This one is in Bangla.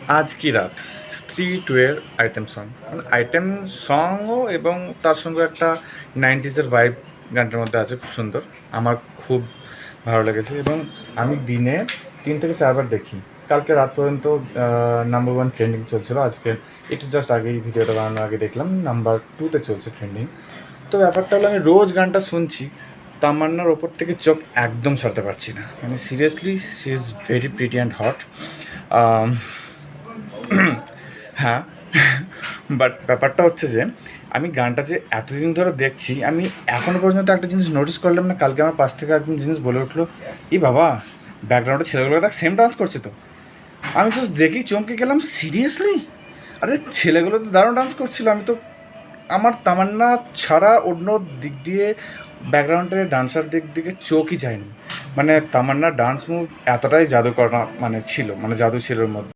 আজ কি রাত স্ত্রী টু এর আইটেম সং, মানে আইটেম সংও এবং তার সঙ্গে একটা নাইনটিজের ভাইব গানটার মধ্যে আছে, খুব সুন্দর। আমার খুব ভালো লেগেছে এবং আমি দিনে 3 থেকে 4 বার দেখি। কালকে রাত পর্যন্ত নাম্বার 1 ট্রেন্ডিং চলছিল। আজকে একটু জাস্ট আগেই ভিডিওটা বানানোর আগে দেখলাম নাম্বার 2তে চলছে ট্রেন্ডিং। তো ব্যাপারটা হলো, আমি রোজ গানটা শুনছি, তামান্নার ওপর থেকে চোখ একদম সরাতে পারছি না। মানে seriously she is very pretty and hot. হ্যাঁ, বাট ব্যাপারটা হচ্ছে যে আমি গানটা যে এতদিন ধরে দেখছি, আমি এখনও পর্যন্ত একটা জিনিস নোটিস করলাম না। কালকে আমার পাশ থেকে একজন জিনিস বলে উঠলো, এই বাবা, ব্যাকগ্রাউন্ডে ছেলেগুলো দেখ সেম ডান্স করছে তো। আমি জাস্ট দেখেই চমকে গেলাম, সিরিয়াসলি? আরে ছেলেগুলো তো দারুণ ডান্স করছিল। আমি তো আমার তামান্না ছাড়া অন্য দিক দিয়ে ব্যাকগ্রাউন্ডের ডান্সার দিক দিকে চোখই যায়নি। মানে তামান্নার ডান্স মুভ এতটাই জাদুকর, মানে ছিল, মানে জাদু ছিল ওর মধ্যে।